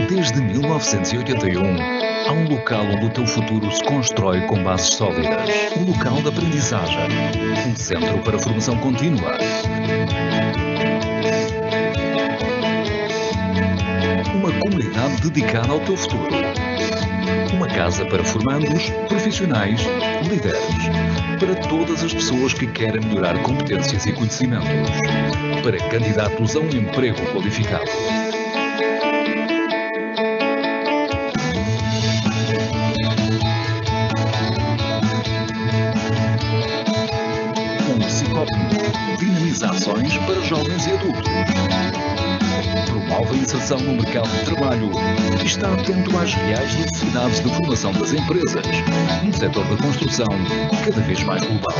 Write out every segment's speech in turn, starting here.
Desde 1981, há um local onde o teu futuro se constrói com bases sólidas. Um local de aprendizagem. Um centro para formação contínua. Uma comunidade dedicada ao teu futuro. Uma casa para formandos, profissionais, líderes. Para todas as pessoas que querem melhorar competências e conhecimentos. Para candidatos a um emprego qualificado. Dinamiza ações para jovens e adultos. Promove a inserção no mercado de trabalho e está atento às reais necessidades de formação das empresas no setor da construção, cada vez mais global.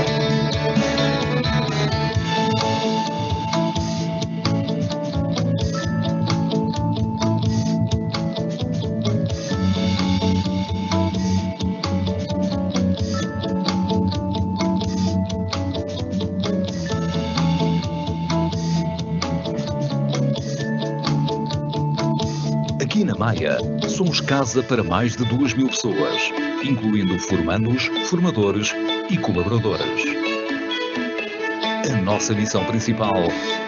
Aqui na Maia, somos casa para mais de 2.000 pessoas, incluindo formandos, formadores e colaboradores. A nossa missão principal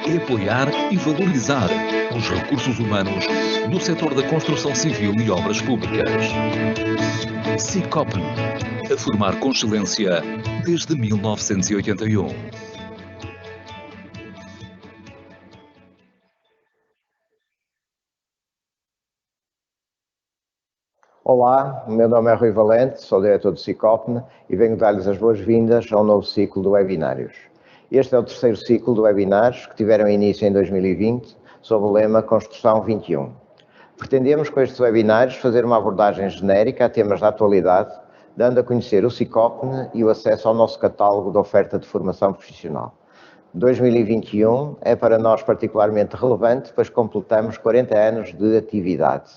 é apoiar e valorizar os recursos humanos no setor da construção civil e obras públicas. Sicopen, a formar com excelência desde 1981. Olá, o meu nome é Rui Valente, sou diretor do Sicopen e venho dar-lhes as boas-vindas ao novo ciclo de webinários. Este é o terceiro ciclo de webinários que tiveram início em 2020 sob o lema Construção 21. Pretendemos com estes webinários fazer uma abordagem genérica a temas da atualidade, dando a conhecer o Sicopen e o acesso ao nosso catálogo de oferta de formação profissional. 2021 é para nós particularmente relevante, pois completamos 40 anos de atividade.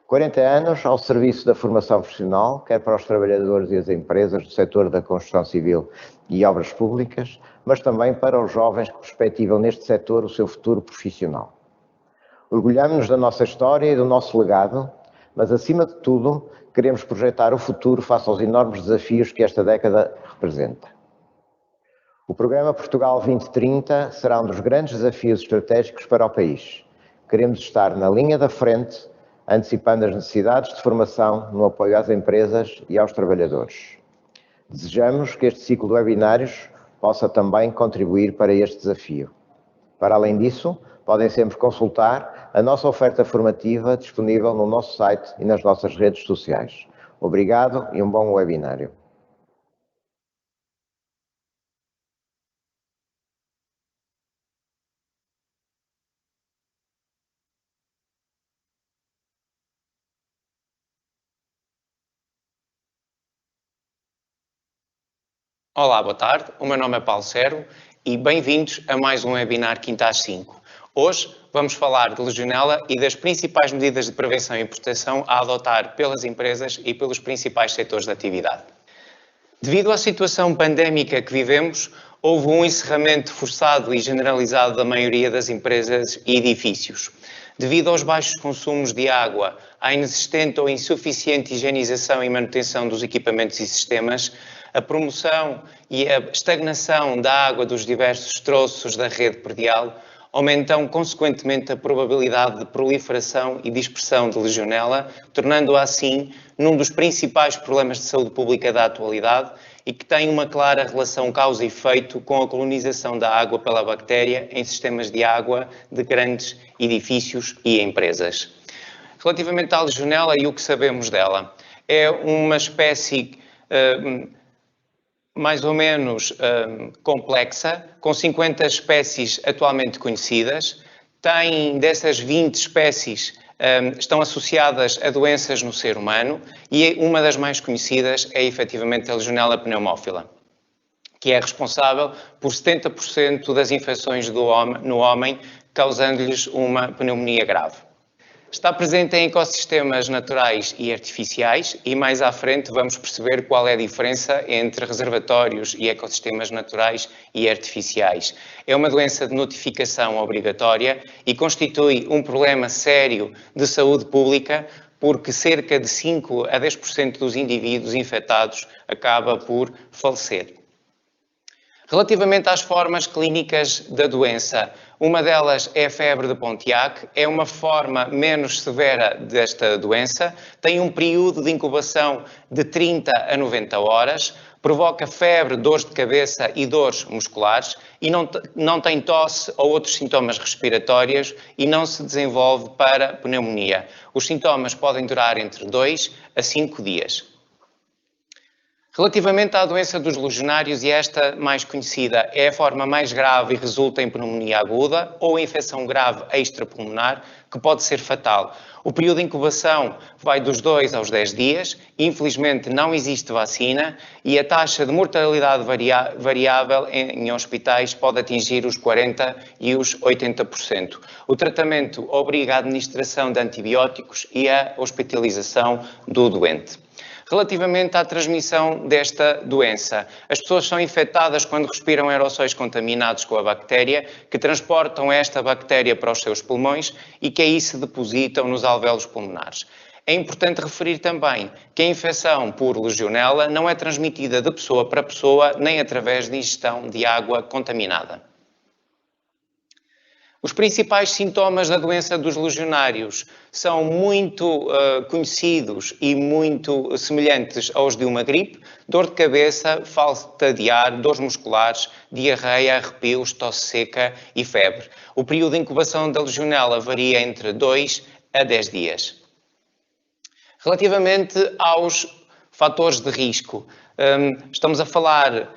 40 anos ao serviço da formação profissional, quer para os trabalhadores e as empresas do setor da construção civil e obras públicas, mas também para os jovens que perspectivam neste setor o seu futuro profissional. Orgulhamos-nos da nossa história e do nosso legado, mas acima de tudo queremos projetar o futuro face aos enormes desafios que esta década representa. O programa Portugal 2030 será um dos grandes desafios estratégicos para o país. Queremos estar na linha da frente, antecipando as necessidades de formação no apoio às empresas e aos trabalhadores. Desejamos que este ciclo de webinários possa também contribuir para este desafio. Para além disso, podem sempre consultar a nossa oferta formativa disponível no nosso site e nas nossas redes sociais. Obrigado e um bom webinário. Olá, boa tarde. O meu nome é Paulo Cero e bem-vindos a mais um webinar Quinta às 5. Hoje vamos falar de legionela e das principais medidas de prevenção e proteção a adotar pelas empresas e pelos principais setores de atividade. Devido à situação pandémica que vivemos, houve um encerramento forçado e generalizado da maioria das empresas e edifícios. Devido aos baixos consumos de água, à inexistente ou insuficiente higienização e manutenção dos equipamentos e sistemas, a promoção e a estagnação da água dos diversos troços da rede predial aumentam consequentemente a probabilidade de proliferação e dispersão de legionela, tornando-a assim num dos principais problemas de saúde pública da atualidade e que tem uma clara relação causa e efeito com a colonização da água pela bactéria em sistemas de água de grandes edifícios e empresas. Relativamente à legionela e o que sabemos dela, é uma espécie mais ou menos complexa, com 50 espécies atualmente conhecidas. Tem dessas 20 espécies, estão associadas a doenças no ser humano e uma das mais conhecidas é efetivamente a Legionella pneumófila, que é responsável por 70% das infecções no homem, causando-lhes uma pneumonia grave. Está presente em ecossistemas naturais e artificiais e mais à frente vamos perceber qual é a diferença entre reservatórios e ecossistemas naturais e artificiais. É uma doença de notificação obrigatória e constitui um problema sério de saúde pública porque cerca de 5 a 10% dos indivíduos infectados acaba por falecer. Relativamente às formas clínicas da doença, uma delas é a febre de Pontiac, é uma forma menos severa desta doença, tem um período de incubação de 30 a 90 horas, provoca febre, dores de cabeça e dores musculares e não tem tosse ou outros sintomas respiratórios e não se desenvolve para pneumonia. Os sintomas podem durar entre 2 a 5 dias. Relativamente à doença dos legionários, e esta mais conhecida, é a forma mais grave e resulta em pneumonia aguda ou infecção grave extrapulmonar, que pode ser fatal. O período de incubação vai dos 2 aos 10 dias, infelizmente não existe vacina e a taxa de mortalidade variável em hospitais pode atingir os 40% e os 80%. O tratamento obriga a administração de antibióticos e a hospitalização do doente. Relativamente à transmissão desta doença, as pessoas são infectadas quando respiram aerossóis contaminados com a bactéria, que transportam esta bactéria para os seus pulmões e que aí se depositam nos alvéolos pulmonares. É importante referir também que a infecção por legionela não é transmitida de pessoa para pessoa, nem através de ingestão de água contaminada. Os principais sintomas da doença dos legionários são muito conhecidos e muito semelhantes aos de uma gripe: dor de cabeça, falta de ar, dores musculares, diarreia, arrepios, tosse seca e febre. O período de incubação da legionela varia entre 2 a 10 dias. Relativamente aos fatores de risco, estamos a falar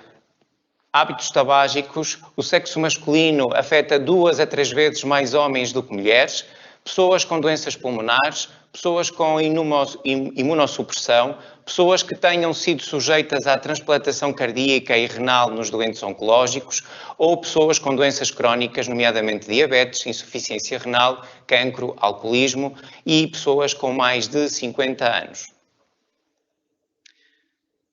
hábitos tabágicos, o sexo masculino afeta 2 a 3 vezes mais homens do que mulheres, pessoas com doenças pulmonares, pessoas com imunossupressão, pessoas que tenham sido sujeitas à transplantação cardíaca e renal nos doentes oncológicos ou pessoas com doenças crónicas, nomeadamente diabetes, insuficiência renal, cancro, alcoolismo e pessoas com mais de 50 anos.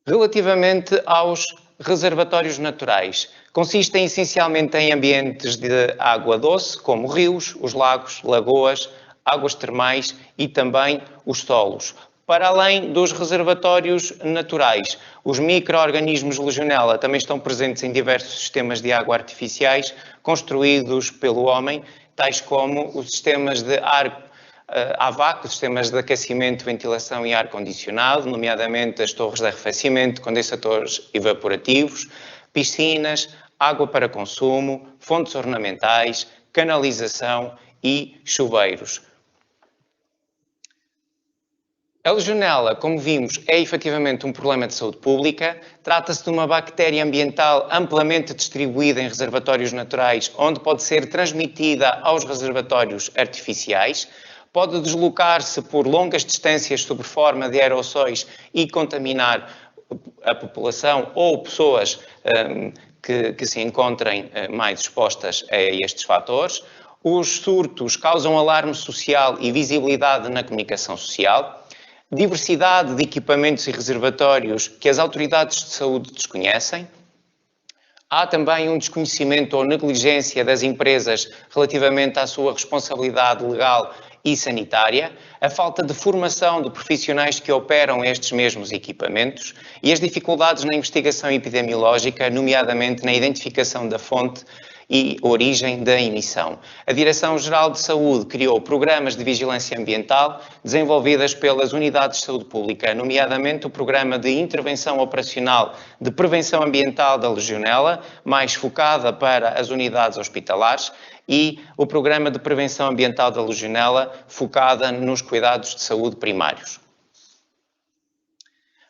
Relativamente aos reservatórios naturais, consistem essencialmente em ambientes de água doce, como rios, os lagos, lagoas, águas termais e também os solos. Para além dos reservatórios naturais, os micro-organismos legionela também estão presentes em diversos sistemas de água artificiais construídos pelo homem, tais como os sistemas de ar a vácuo, sistemas de aquecimento, ventilação e ar-condicionado, nomeadamente as torres de arrefecimento, condensadores evaporativos, piscinas, água para consumo, fontes ornamentais, canalização e chuveiros. A legionela, como vimos, é efetivamente um problema de saúde pública. Trata-se de uma bactéria ambiental amplamente distribuída em reservatórios naturais, onde pode ser transmitida aos reservatórios artificiais. Pode deslocar-se por longas distâncias sob forma de aerossóis e contaminar a população ou pessoas que se encontrem mais expostas a estes fatores. Os surtos causam alarme social e visibilidade na comunicação social. Diversidade de equipamentos e reservatórios que as autoridades de saúde desconhecem. Há também um desconhecimento ou negligência das empresas relativamente à sua responsabilidade legal e sanitária, a falta de formação de profissionais que operam estes mesmos equipamentos e as dificuldades na investigação epidemiológica, nomeadamente na identificação da fonte e origem da emissão. A Direção-Geral de Saúde criou programas de vigilância ambiental desenvolvidas pelas unidades de saúde pública, nomeadamente o Programa de Intervenção Operacional de Prevenção Ambiental da Legionela, mais focada para as unidades hospitalares, e o Programa de Prevenção Ambiental da Legionela, focada nos cuidados de saúde primários.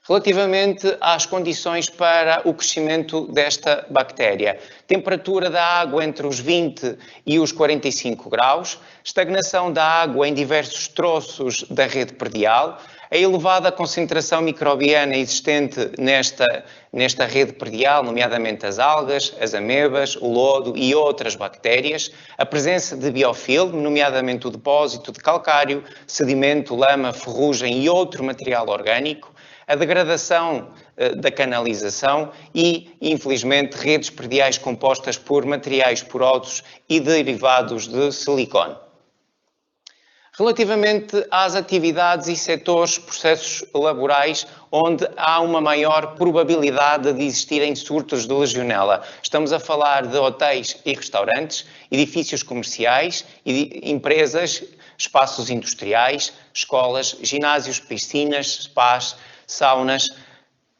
Relativamente às condições para o crescimento desta bactéria, temperatura da água entre os 20 e os 45 graus, estagnação da água em diversos troços da rede perdial, A elevada concentração microbiana existente nesta rede predial, nomeadamente as algas, as amebas, o lodo e outras bactérias, a presença de biofilme, nomeadamente o depósito de calcário, sedimento, lama, ferrugem e outro material orgânico, a degradação da canalização e, infelizmente, redes prediais compostas por materiais porosos e derivados de silicone. Relativamente às atividades e setores, processos laborais, onde há uma maior probabilidade de existirem surtos de legionela. Estamos a falar de hotéis e restaurantes, edifícios comerciais, empresas, espaços industriais, escolas, ginásios, piscinas, spas, saunas,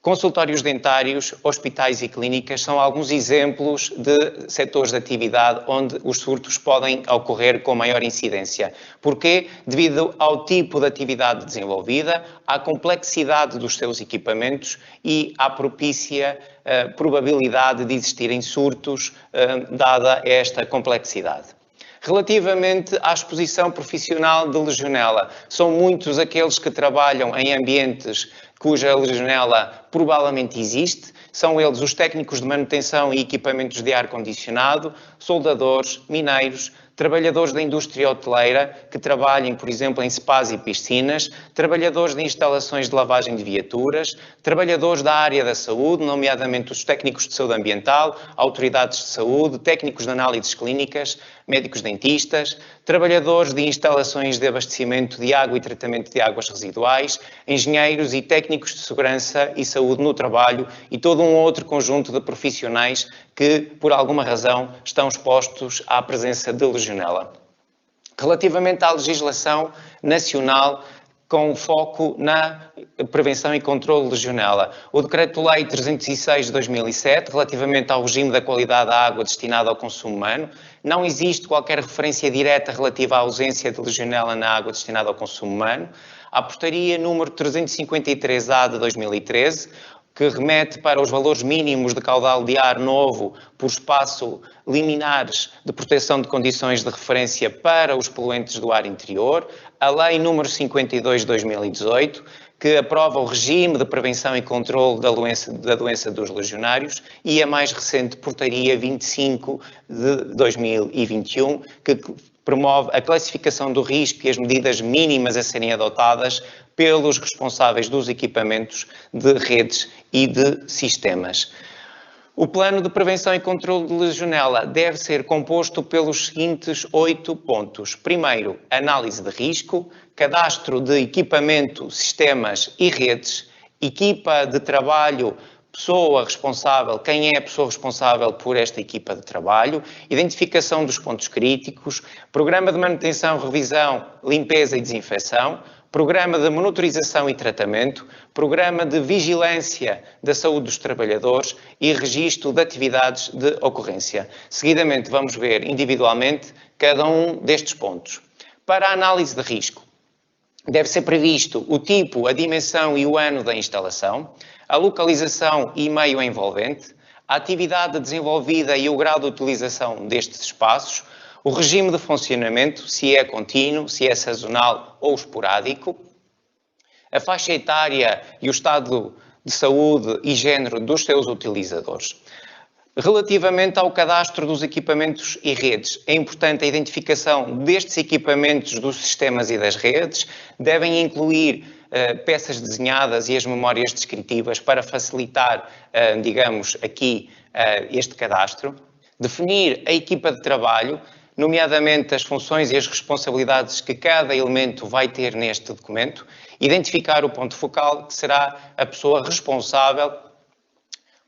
consultórios dentários, hospitais e clínicas são alguns exemplos de setores de atividade onde os surtos podem ocorrer com maior incidência. Porquê? Devido ao tipo de atividade desenvolvida, à complexidade dos seus equipamentos e à propícia probabilidade de existirem surtos dada esta complexidade. Relativamente à exposição profissional de legionela, são muitos aqueles que trabalham em ambientes cuja legionela provavelmente existe. São eles os técnicos de manutenção e equipamentos de ar-condicionado, soldadores, mineiros, trabalhadores da indústria hoteleira que trabalhem, por exemplo, em spas e piscinas, trabalhadores de instalações de lavagem de viaturas, trabalhadores da área da saúde, nomeadamente os técnicos de saúde ambiental, autoridades de saúde, técnicos de análises clínicas, médicos dentistas, trabalhadores de instalações de abastecimento de água e tratamento de águas residuais, engenheiros e técnicos de segurança e saúde no trabalho e todo um outro conjunto de profissionais que, por alguma razão, estão expostos à presença de legionela. Relativamente à legislação nacional, com foco na prevenção e controle de legionela. O Decreto-Lei 306 de 2007, relativamente ao regime da qualidade da água destinada ao consumo humano, não existe qualquer referência direta relativa à ausência de legionela na água destinada ao consumo humano. A portaria número 353-A de 2013, que remete para os valores mínimos de caudal de ar novo por espaço liminares de proteção de condições de referência para os poluentes do ar interior, a Lei número 52 de 2018, que aprova o regime de prevenção e controle da doença dos legionários, e a mais recente Portaria 25 de 2021, que promove a classificação do risco e as medidas mínimas a serem adotadas pelos responsáveis dos equipamentos de redes e de sistemas. O plano de prevenção e controle de legionela deve ser composto pelos seguintes 8 pontos. Primeiro, análise de risco, cadastro de equipamento, sistemas e redes, equipa de trabalho, pessoa responsável, quem é a pessoa responsável por esta equipa de trabalho, identificação dos pontos críticos, programa de manutenção, revisão, limpeza e desinfecção, programa de monitorização e tratamento, programa de vigilância da saúde dos trabalhadores e registro de atividades de ocorrência. Seguidamente vamos ver individualmente cada um destes pontos. Para a análise de risco, deve ser previsto o tipo, a dimensão e o ano da instalação, a localização e meio envolvente, a atividade desenvolvida e o grau de utilização destes espaços, o regime de funcionamento, se é contínuo, se é sazonal ou esporádico, a faixa etária e o estado de saúde e género dos seus utilizadores. Relativamente ao cadastro dos equipamentos e redes, é importante a identificação destes equipamentos dos sistemas e das redes, devem incluir peças desenhadas e as memórias descritivas para facilitar, digamos, aqui este cadastro, definir a equipa de trabalho, nomeadamente as funções e as responsabilidades que cada elemento vai ter neste documento, identificar o ponto focal, que será a pessoa responsável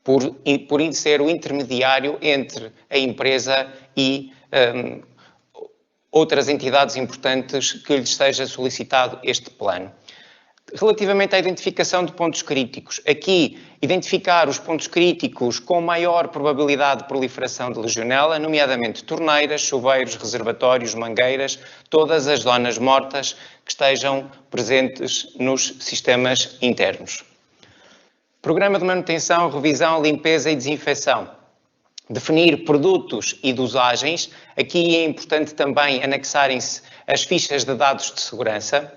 por ser o intermediário entre a empresa e outras entidades importantes que lhes seja solicitado este plano. Relativamente à identificação de pontos críticos, aqui identificar os pontos críticos com maior probabilidade de proliferação de legionela, nomeadamente torneiras, chuveiros, reservatórios, mangueiras, todas as zonas mortas que estejam presentes nos sistemas internos. Programa de manutenção, revisão, limpeza e desinfecção. Definir produtos e dosagens. Aqui é importante também anexarem-se as fichas de dados de segurança.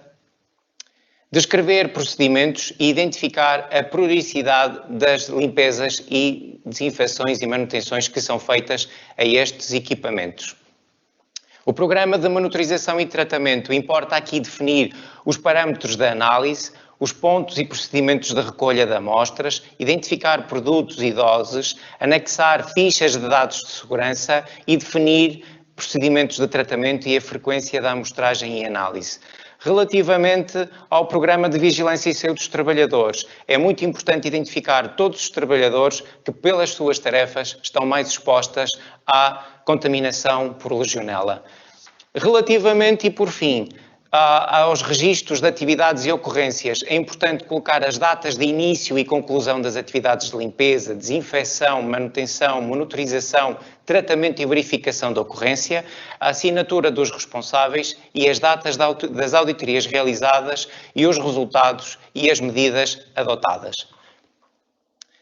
descrever procedimentos e identificar a periodicidade das limpezas e desinfecções e manutenções que são feitas a estes equipamentos. O programa de monitorização e tratamento importa aqui definir os parâmetros da análise, os pontos e procedimentos de recolha de amostras, identificar produtos e doses, anexar fichas de dados de segurança e definir procedimentos de tratamento e a frequência da amostragem e análise. Relativamente ao programa de vigilância e saúde dos trabalhadores, é muito importante identificar todos os trabalhadores que, pelas suas tarefas, estão mais expostas à contaminação por legionela. Relativamente, e por fim, aos registros de atividades e ocorrências, é importante colocar as datas de início e conclusão das atividades de limpeza, desinfecção, manutenção, monitorização, tratamento e verificação da ocorrência, a assinatura dos responsáveis e as datas das auditorias realizadas e os resultados e as medidas adotadas.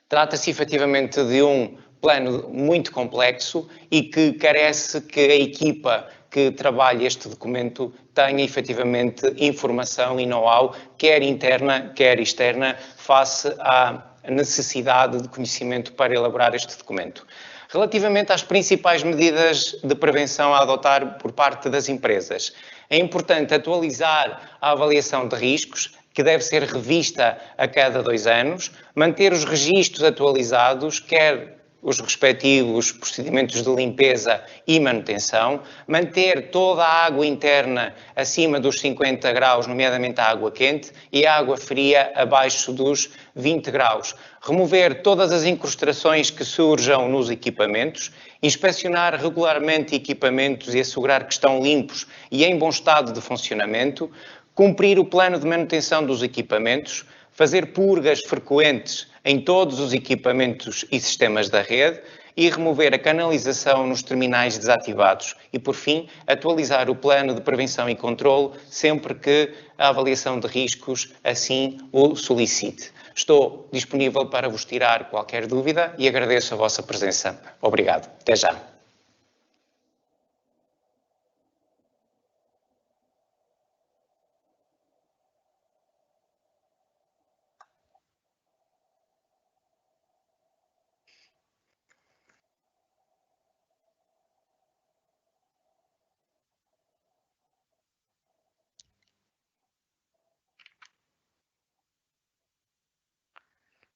Trata-se efetivamente de um plano muito complexo e que carece que a equipa que trabalha este documento tenha efetivamente informação e know-how, quer interna, quer externa, face à necessidade de conhecimento para elaborar este documento. Relativamente às principais medidas de prevenção a adotar por parte das empresas, é importante atualizar a avaliação de riscos, que deve ser revista a cada 2 anos, manter os registros atualizados, quer os respectivos procedimentos de limpeza e manutenção, manter toda a água interna acima dos 50 graus, nomeadamente a água quente, e a água fria abaixo dos 20 graus. Remover todas as incrustações que surjam nos equipamentos, inspecionar regularmente equipamentos e assegurar que estão limpos e em bom estado de funcionamento, cumprir o plano de manutenção dos equipamentos, fazer purgas frequentes em todos os equipamentos e sistemas da rede e remover a canalização nos terminais desativados e, por fim, atualizar o plano de prevenção e controle sempre que a avaliação de riscos assim o solicite. Estou disponível para vos tirar qualquer dúvida e agradeço a vossa presença. Obrigado. Até já.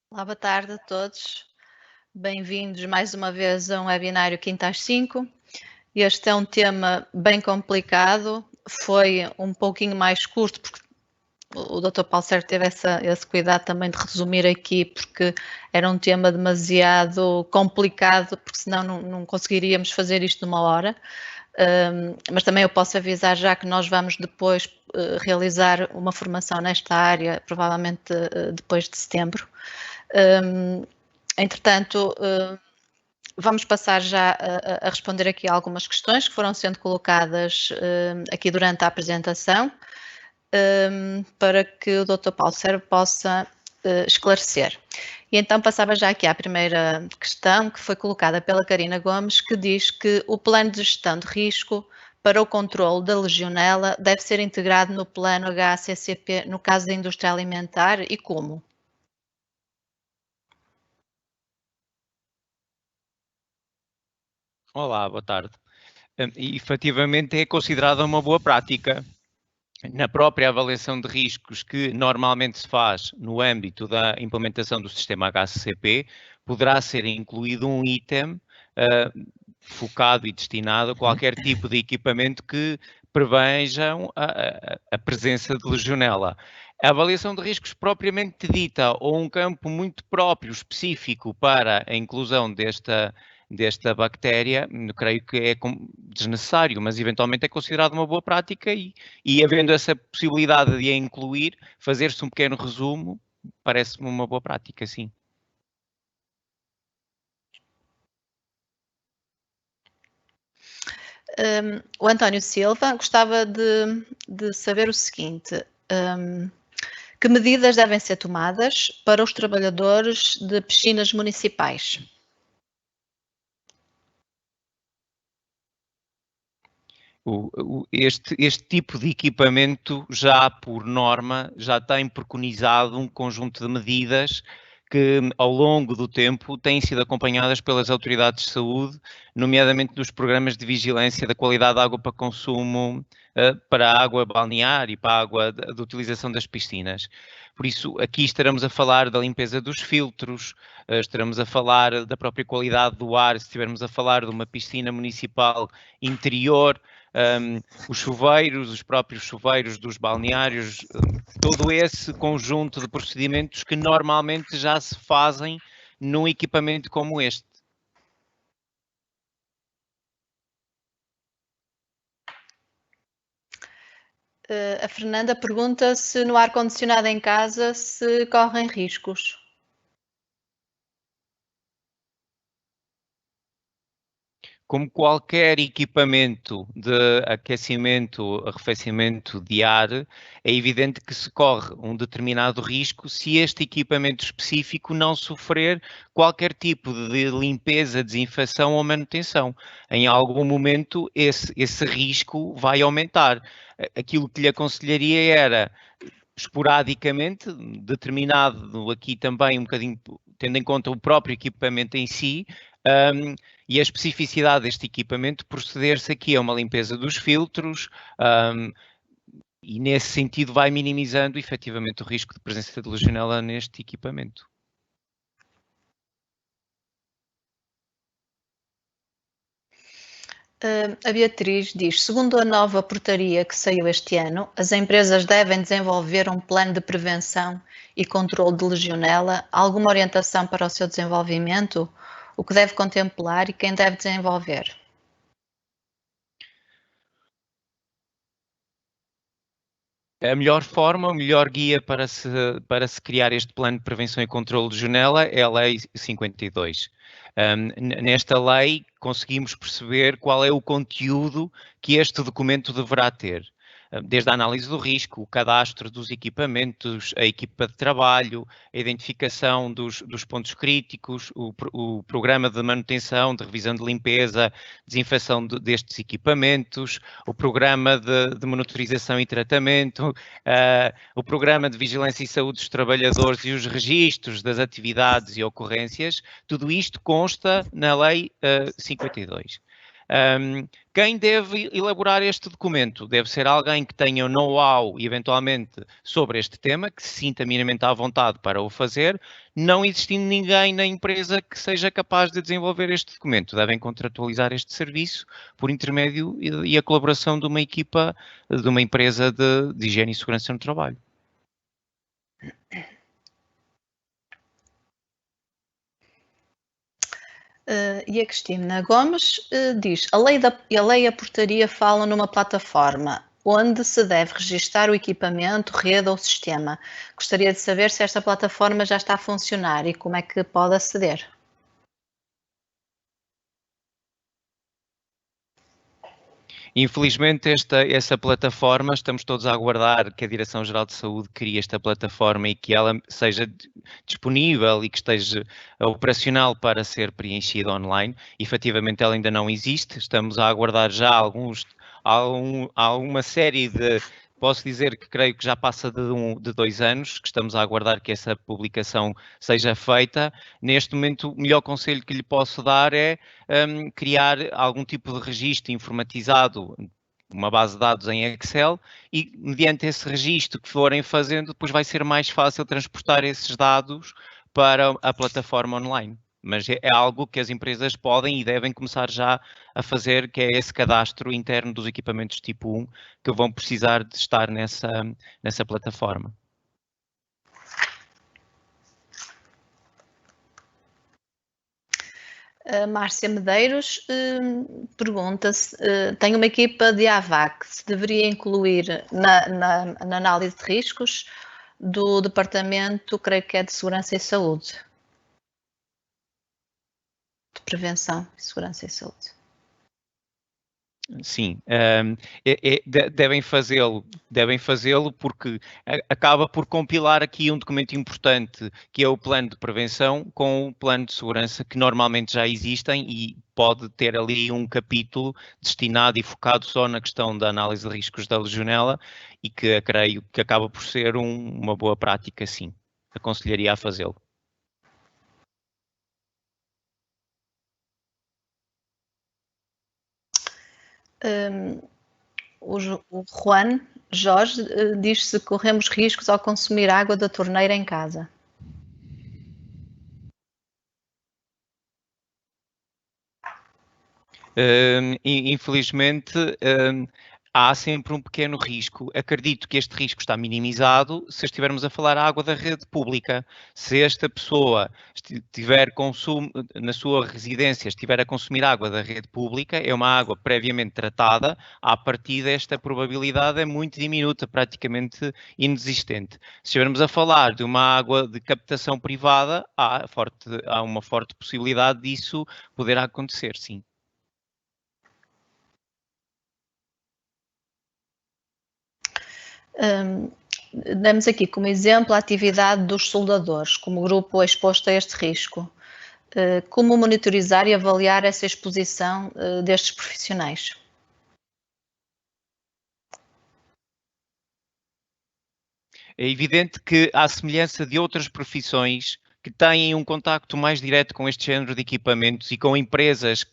Olá, boa tarde a todos. Bem-vindos mais uma vez a um webinário Quinta às 5. Este é um tema bem complicado, foi um pouquinho mais curto, porque o Dr. Paulo Sérgio teve esse cuidado também de resumir aqui, porque era um tema demasiado complicado, porque senão não conseguiríamos fazer isto numa hora. Mas também eu posso avisar já que nós vamos depois realizar uma formação nesta área, provavelmente depois de setembro. Entretanto, vamos passar já a responder aqui algumas questões que foram sendo colocadas aqui durante a apresentação, para que o Dr. Paulo Sérgio possa esclarecer. E então passava já aqui à primeira questão, que foi colocada pela Karina Gomes, que diz que o plano de gestão de risco para o controle da legionela deve ser integrado no plano HACCP no caso da indústria alimentar e como? Olá, boa tarde. E, efetivamente é considerada uma boa prática. Na própria avaliação de riscos que normalmente se faz no âmbito da implementação do sistema HACCP, poderá ser incluído um item focado e destinado a qualquer tipo de equipamento que prevejam a presença de legionela. A avaliação de riscos propriamente dita ou um campo muito próprio, específico para a inclusão desta bactéria, creio que é desnecessário, mas eventualmente é considerado uma boa prática e havendo essa possibilidade de a incluir, fazer-se um pequeno resumo, parece-me uma boa prática, sim. O António Silva gostava de saber o seguinte: que medidas devem ser tomadas para os trabalhadores de piscinas municipais? Este tipo de equipamento já, por norma, já tem preconizado um conjunto de medidas que, ao longo do tempo, têm sido acompanhadas pelas autoridades de saúde, nomeadamente nos programas de vigilância da qualidade de água para consumo, para a água balnear e para a água de utilização das piscinas. Por isso, aqui estaremos a falar da limpeza dos filtros, estaremos a falar da própria qualidade do ar, se estivermos a falar de uma piscina municipal interior, os chuveiros, os próprios chuveiros dos balneários, todo esse conjunto de procedimentos que normalmente já se fazem num equipamento como este. A Fernanda pergunta se no ar-condicionado em casa se correm riscos. Como qualquer equipamento de aquecimento, arrefecimento de ar, é evidente que se corre um determinado risco se este equipamento específico não sofrer qualquer tipo de limpeza, desinfecção ou manutenção. Em algum momento esse risco vai aumentar. Aquilo que lhe aconselharia era, esporadicamente, determinado aqui também um bocadinho, tendo em conta o próprio equipamento em si, e a especificidade deste equipamento, proceder-se aqui a uma limpeza dos filtros, e nesse sentido vai minimizando efetivamente o risco de presença de legionela neste equipamento. A Beatriz diz, segundo a nova portaria que saiu este ano, as empresas devem desenvolver um plano de prevenção e controle de legionela, alguma orientação para o seu desenvolvimento, o que deve contemplar e quem deve desenvolver? A melhor forma, o melhor guia para se criar este plano de prevenção e controle de legionela é a Lei 52. Nesta lei conseguimos perceber qual é o conteúdo que este documento deverá ter. Desde a análise do risco, o cadastro dos equipamentos, a equipa de trabalho, a identificação dos pontos críticos, o programa de manutenção, de revisão de limpeza, desinfecção destes equipamentos, o programa de monitorização e tratamento, o programa de vigilância e saúde dos trabalhadores e os registros das atividades e ocorrências, tudo isto consta na Lei 52. Quem deve elaborar este documento? Deve ser alguém que tenha know-how, eventualmente, sobre este tema, que se sinta minimamente à vontade para o fazer, não existindo ninguém na empresa que seja capaz de desenvolver este documento. Devem contratualizar este serviço por intermédio e a colaboração de uma equipa, de uma empresa de higiene e segurança no trabalho. E a Cristina Gomes diz, a lei e a portaria falam numa plataforma onde se deve registar o equipamento, rede ou sistema. Gostaria de saber se esta plataforma já está a funcionar e como é que pode aceder. Infelizmente, essa plataforma, estamos todos a aguardar que a Direção-Geral de Saúde crie esta plataforma e que ela seja disponível e que esteja operacional para ser preenchida online. Efetivamente, ela ainda não existe. Estamos a aguardar já alguma série de... Posso dizer que creio que já passa de 2 anos que estamos a aguardar que essa publicação seja feita. Neste momento, o melhor conselho que lhe posso dar é criar algum tipo de registro informatizado, uma base de dados em Excel, e mediante esse registro que forem fazendo, depois vai ser mais fácil transportar esses dados para a plataforma online. Mas é algo que as empresas podem e devem começar já a fazer, que é esse cadastro interno dos equipamentos tipo 1, que vão precisar de estar nessa plataforma. A Márcia Medeiros pergunta se tem uma equipa de AVAC, se deveria incluir na análise de riscos do departamento, creio que é de Segurança e Saúde. De Prevenção, Segurança e Saúde. Sim, devem fazê-lo porque acaba por compilar aqui um documento importante, que é o plano de prevenção com o plano de segurança, que normalmente já existem e pode ter ali um capítulo destinado e focado só na questão da análise de riscos da legionela e que creio que acaba por ser uma boa prática, sim. Aconselharia a fazê-lo. O Juan Jorge diz se corremos riscos ao consumir água da torneira em casa. Infelizmente, há sempre um pequeno risco. Acredito que este risco está minimizado se estivermos a falar água da rede pública. Se esta pessoa tiver consumo, na sua residência, estiver a consumir água da rede pública, é uma água previamente tratada, à partida esta probabilidade é muito diminuta, praticamente inexistente. Se estivermos a falar de uma água de captação privada, há uma forte possibilidade disso poder acontecer, sim. Damos aqui como exemplo a atividade dos soldadores, como grupo exposto a este risco. Como monitorizar e avaliar essa exposição destes profissionais? É evidente que, à semelhança de outras profissões que têm um contacto mais direto com este género de equipamentos e com empresas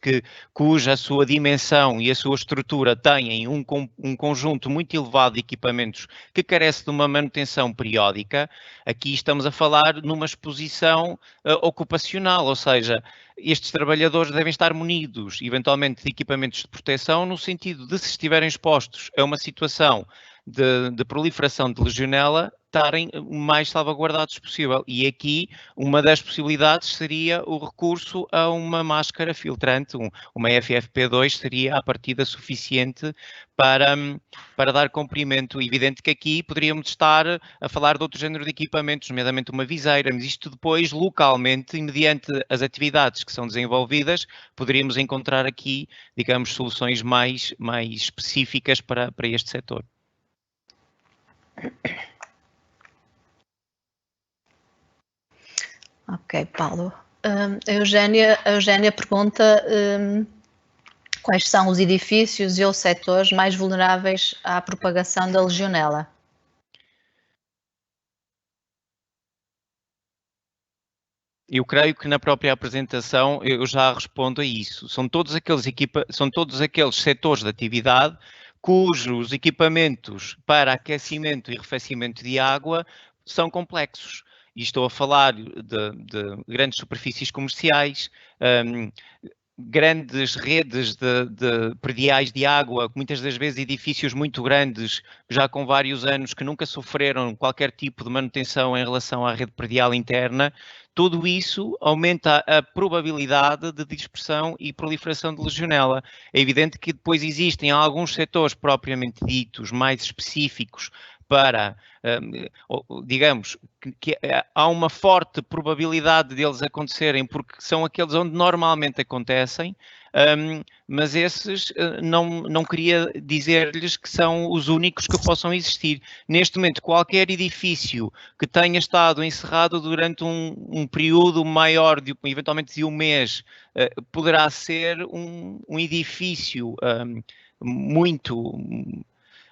cuja a sua dimensão e a sua estrutura têm um conjunto muito elevado de equipamentos que carece de uma manutenção periódica, aqui estamos a falar numa exposição ocupacional, ou seja, estes trabalhadores devem estar munidos, eventualmente, de equipamentos de proteção, no sentido de, se estiverem expostos a uma situação de proliferação de legionela, estarem o mais salvaguardados possível. E aqui, uma das possibilidades seria o recurso a uma máscara filtrante, uma FFP2 seria, à partida, suficiente para dar comprimento. Evidente que aqui poderíamos estar a falar de outro género de equipamentos, nomeadamente uma viseira, mas isto depois, localmente, e mediante as atividades que são desenvolvidas, poderíamos encontrar aqui, digamos, soluções mais específicas para este setor. Ok, Paulo. A Eugénia pergunta quais são os edifícios e ou setores mais vulneráveis à propagação da legionela? Eu creio que na própria apresentação eu já respondo a isso. São todos aqueles setores de atividade cujos equipamentos para aquecimento e arrefecimento de água são complexos. E estou a falar de grandes superfícies comerciais, grandes redes de prediais de água, muitas das vezes edifícios muito grandes, já com vários anos, que nunca sofreram qualquer tipo de manutenção em relação à rede predial interna. Tudo isso aumenta a probabilidade de dispersão e proliferação de legionela. É evidente que depois existem alguns setores propriamente ditos, mais específicos, para, digamos, que há uma forte probabilidade deles acontecerem, porque são aqueles onde normalmente acontecem, mas esses não queria dizer-lhes que são os únicos que possam existir. Neste momento, qualquer edifício que tenha estado encerrado durante um período maior, eventualmente de um mês, poderá ser um edifício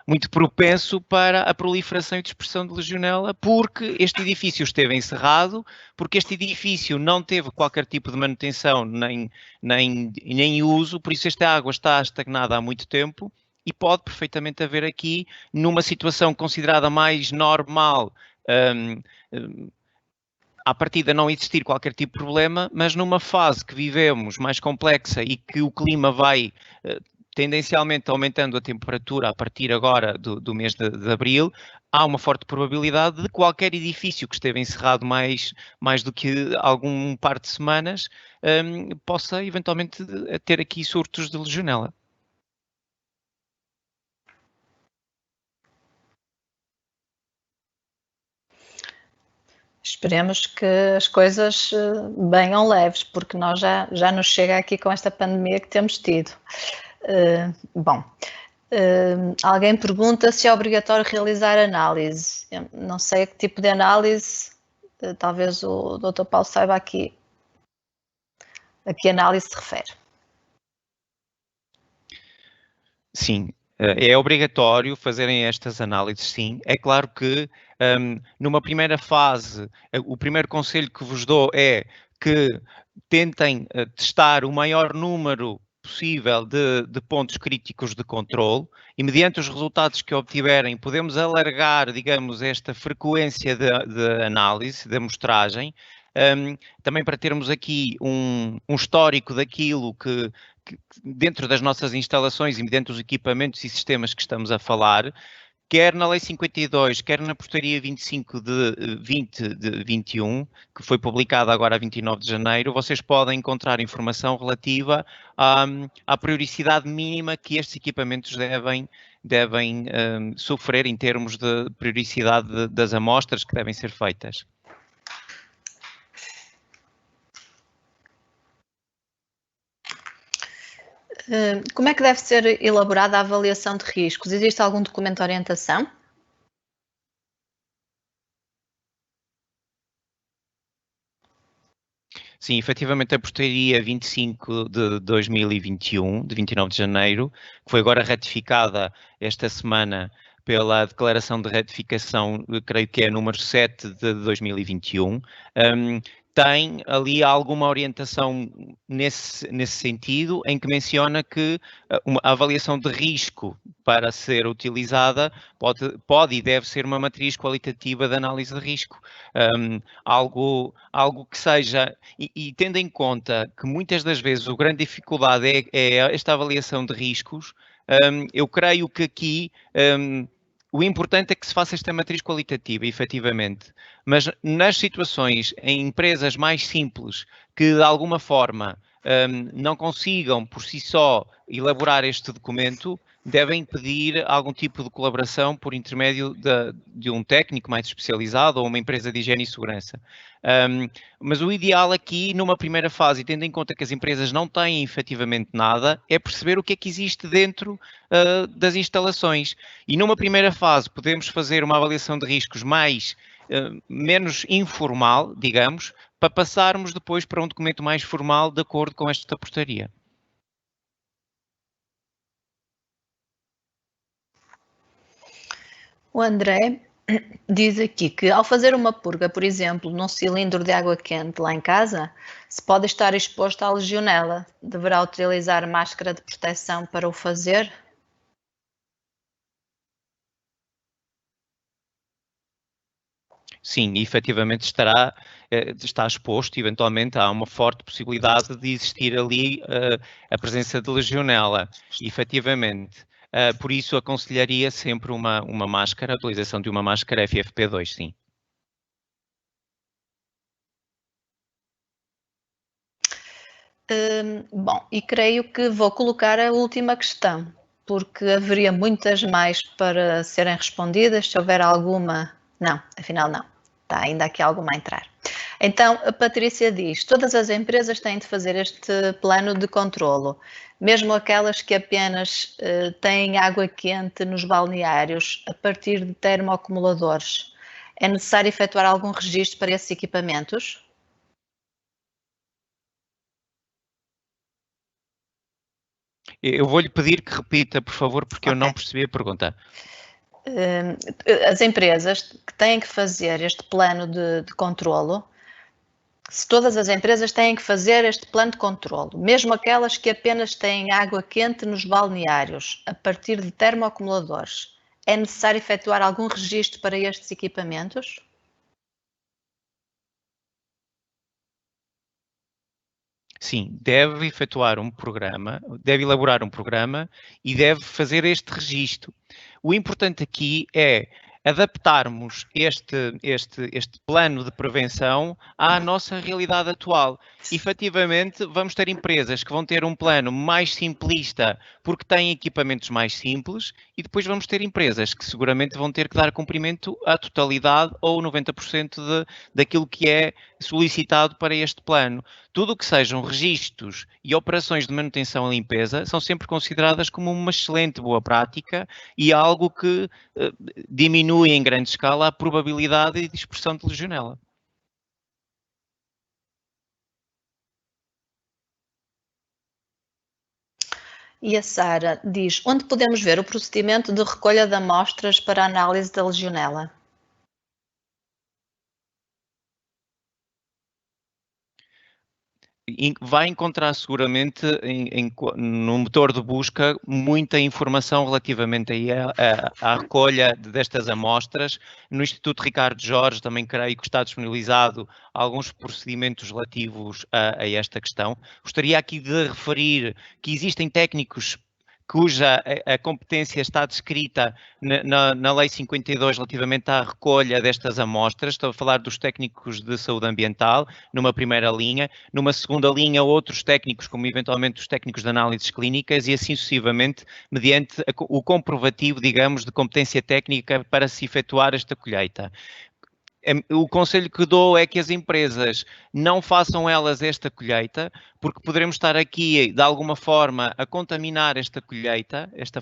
muito propenso para a proliferação e dispersão de legionela, porque este edifício esteve encerrado, porque este edifício não teve qualquer tipo de manutenção nem uso, por isso esta água está estagnada há muito tempo e pode perfeitamente haver aqui, numa situação considerada mais normal, à partida não existir qualquer tipo de problema, mas numa fase que vivemos mais complexa e que o clima vai tendencialmente aumentando a temperatura a partir agora do mês de abril, há uma forte probabilidade de qualquer edifício que esteve encerrado mais do que algum par de semanas possa eventualmente ter aqui surtos de legionela. Esperemos que as coisas venham leves, porque nós já nos chega aqui com esta pandemia que temos tido. Alguém pergunta se é obrigatório realizar análise. Eu não sei a que tipo de análise, talvez o Dr. Paulo saiba aqui a que análise se refere. Sim, é obrigatório fazerem estas análises, sim. É claro que numa primeira fase, o primeiro conselho que vos dou é que tentem testar o maior número possível de pontos críticos de controle e, mediante os resultados que obtiverem, podemos alargar, digamos, esta frequência de análise, de amostragem, também para termos aqui um histórico daquilo que dentro das nossas instalações e dentro dos equipamentos e sistemas que estamos a falar, quer na Lei 52, quer na Portaria 25 de 2021, que foi publicada agora a 29 de janeiro, vocês podem encontrar informação relativa à periodicidade mínima que estes equipamentos devem sofrer em termos de periodicidade das amostras que devem ser feitas. Como é que deve ser elaborada a avaliação de riscos? Existe algum documento de orientação? Sim, efetivamente a Portaria 25 de 2021, de 29 de janeiro, que foi agora ratificada esta semana pela declaração de ratificação, creio que é número 7 de 2021, tem ali alguma orientação nesse sentido, em que menciona que a avaliação de risco para ser utilizada pode e deve ser uma matriz qualitativa de análise de risco. Algo que seja, e tendo em conta que muitas das vezes a grande dificuldade é esta avaliação de riscos, eu creio que aqui o importante é que se faça esta matriz qualitativa, efetivamente, mas nas situações, em empresas mais simples, que de alguma forma não consigam por si só elaborar este documento, devem pedir algum tipo de colaboração por intermédio de um técnico mais especializado ou uma empresa de higiene e segurança. Mas o ideal aqui, numa primeira fase, e tendo em conta que as empresas não têm efetivamente nada, é perceber o que é que existe dentro das instalações. E numa primeira fase podemos fazer uma avaliação de riscos menos informal, digamos, para passarmos depois para um documento mais formal de acordo com esta portaria. O André diz aqui que ao fazer uma purga, por exemplo, num cilindro de água quente lá em casa, se pode estar exposto à legionela. Deverá utilizar máscara de proteção para o fazer? Sim, efetivamente está exposto, eventualmente há uma forte possibilidade de existir ali a presença de legionela, efetivamente. Por isso aconselharia sempre uma máscara, a utilização de uma máscara FFP2, sim. Bom, e creio que vou colocar a última questão, porque haveria muitas mais para serem respondidas, se houver alguma... Não, afinal não. Está ainda aqui alguma a entrar. Então, a Patrícia diz, todas as empresas têm de fazer este plano de controlo, mesmo aquelas que apenas têm água quente nos balneários, a partir de termoacumuladores. É necessário efetuar algum registro para esses equipamentos? Eu vou-lhe pedir que repita, por favor, porque eu não percebi a pergunta. As empresas que têm que fazer este plano de controlo, se todas as empresas têm que fazer este plano de controlo, mesmo aquelas que apenas têm água quente nos balneários, a partir de termoacumuladores, é necessário efetuar algum registro para estes equipamentos? Sim, deve efetuar um programa, deve elaborar um programa e deve fazer este registro. O importante aqui é adaptarmos este plano de prevenção à nossa realidade atual. Efetivamente, vamos ter empresas que vão ter um plano mais simplista porque têm equipamentos mais simples e depois vamos ter empresas que seguramente vão ter que dar cumprimento à totalidade ou 90% daquilo que é solicitado para este plano. Tudo o que sejam registros e operações de manutenção e limpeza são sempre consideradas como uma excelente boa prática e algo que diminui em grande escala a probabilidade de dispersão de legionela. E a Sara diz, onde podemos ver o procedimento de recolha de amostras para análise da legionela? Vai encontrar seguramente no motor de busca muita informação relativamente aí à recolha destas amostras. No Instituto Ricardo Jorge também creio que está disponibilizado alguns procedimentos relativos a esta questão. Gostaria aqui de referir que existem técnicos cuja a competência está descrita na Lei 52 relativamente à recolha destas amostras. Estou a falar dos técnicos de saúde ambiental, numa primeira linha. Numa segunda linha, outros técnicos, como eventualmente os técnicos de análises clínicas e assim sucessivamente, mediante o comprovativo, digamos, de competência técnica para se efetuar esta colheita. O conselho que dou é que as empresas não façam elas esta colheita, porque poderemos estar aqui, de alguma forma, a contaminar esta colheita, este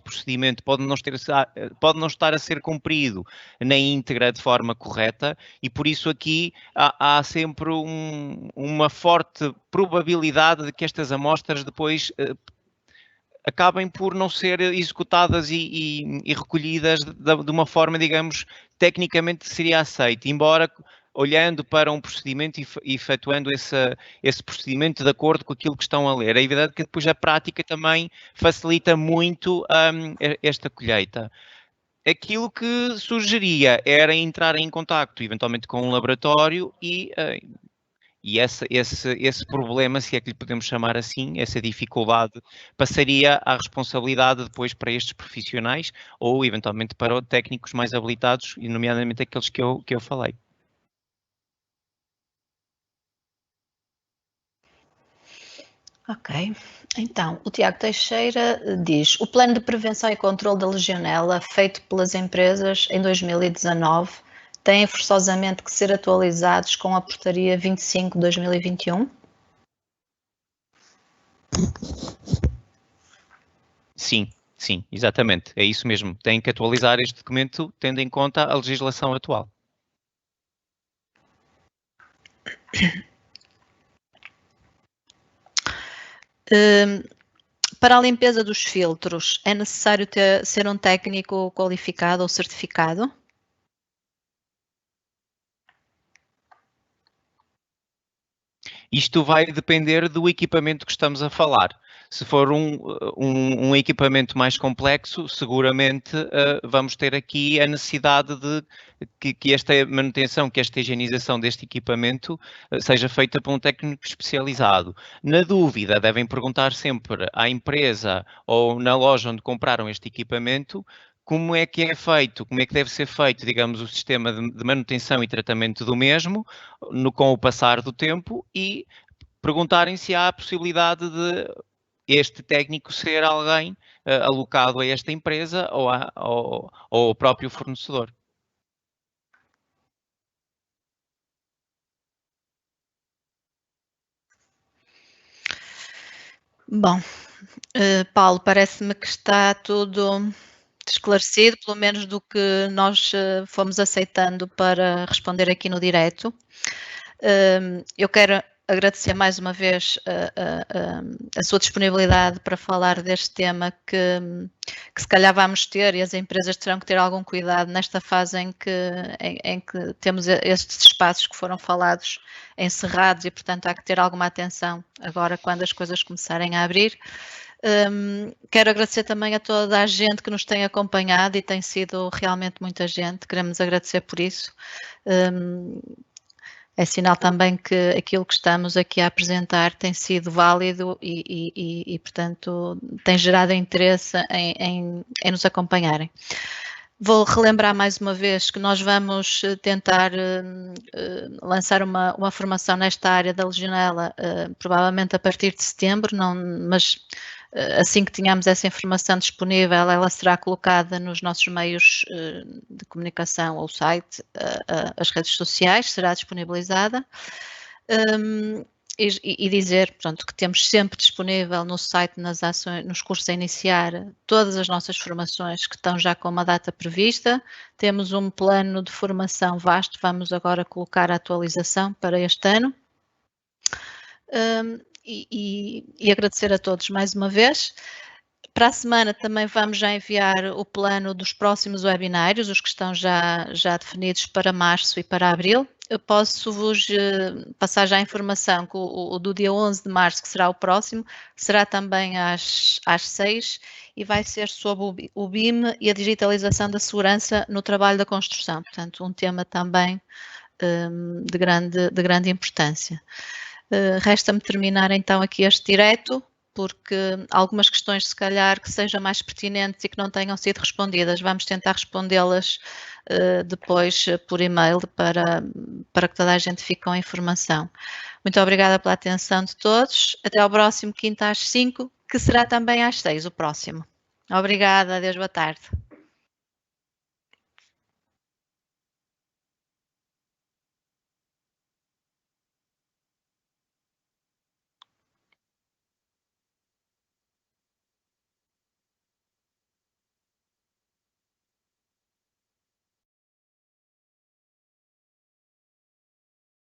procedimento pode não estar a ser cumprido na íntegra de forma correta e, por isso, aqui há sempre uma forte probabilidade de que estas amostras depois acabem por não ser executadas e recolhidas de uma forma, digamos, tecnicamente seria aceito, embora olhando para um procedimento e efetuando esse procedimento de acordo com aquilo que estão a ler. É evidente que depois a prática também facilita muito esta colheita. Aquilo que sugeria era entrar em contacto, eventualmente, com um laboratório e esse problema, se é que lhe podemos chamar assim, essa dificuldade, passaria à responsabilidade depois para estes profissionais ou, eventualmente, para técnicos mais habilitados, e nomeadamente aqueles que eu falei. Ok. Então, o Tiago Teixeira diz, o plano de prevenção e controle da legionela feito pelas empresas em 2019 têm forçosamente que ser atualizados com a portaria 25/2021? Sim, exatamente. É isso mesmo. Tem que atualizar este documento tendo em conta a legislação atual. Para a limpeza dos filtros, é necessário ser um técnico qualificado ou certificado? Isto vai depender do equipamento que estamos a falar. Se for um equipamento mais complexo, seguramente vamos ter aqui a necessidade de que esta manutenção, que esta higienização deste equipamento seja feita por um técnico especializado. Na dúvida, devem perguntar sempre à empresa ou na loja onde compraram este equipamento como é que é feito, como é que deve ser feito, digamos, o sistema de manutenção e tratamento do mesmo com o passar do tempo e perguntarem se há a possibilidade de este técnico ser alguém alocado a esta empresa ou ao próprio fornecedor. Bom, Paulo, parece-me que está tudo esclarecido, pelo menos do que nós fomos aceitando para responder aqui no direto. Eu quero agradecer mais uma vez a sua disponibilidade para falar deste tema que se calhar vamos ter e as empresas terão que ter algum cuidado nesta fase em que temos estes espaços que foram falados encerrados e, portanto, há que ter alguma atenção agora quando as coisas começarem a abrir. Quero agradecer também a toda a gente que nos tem acompanhado e tem sido realmente muita gente, queremos agradecer por isso. É sinal também que aquilo que estamos aqui a apresentar tem sido válido e portanto, tem gerado interesse em nos acompanharem. Vou relembrar mais uma vez que nós vamos tentar lançar uma formação nesta área da Legionela, provavelmente a partir de setembro, mas assim que tenhamos essa informação disponível, ela será colocada nos nossos meios de comunicação, ou site, as redes sociais, será disponibilizada. E dizer, portanto, que temos sempre disponível no site, nas ações, nos cursos a iniciar, todas as nossas formações que estão já com uma data prevista. Temos um plano de formação vasto, vamos agora colocar a atualização para este ano. E agradecer a todos mais uma vez. Para a semana também vamos já enviar o plano dos próximos webinários, os que estão já definidos para março e para abril. Eu posso-vos passar já a informação que o do dia 11 de março, que será o próximo, será também às 6 e vai ser sobre o BIM e a digitalização da segurança no trabalho da construção. Portanto, um tema também de grande importância. Resta-me terminar então aqui este direto, porque algumas questões, se calhar, que sejam mais pertinentes e que não tenham sido respondidas, vamos tentar respondê-las depois por e-mail para que toda a gente fique com a informação. Muito obrigada pela atenção de todos. Até ao próximo quinta às 5, que será também às 6 o próximo. Obrigada, adeus, boa tarde.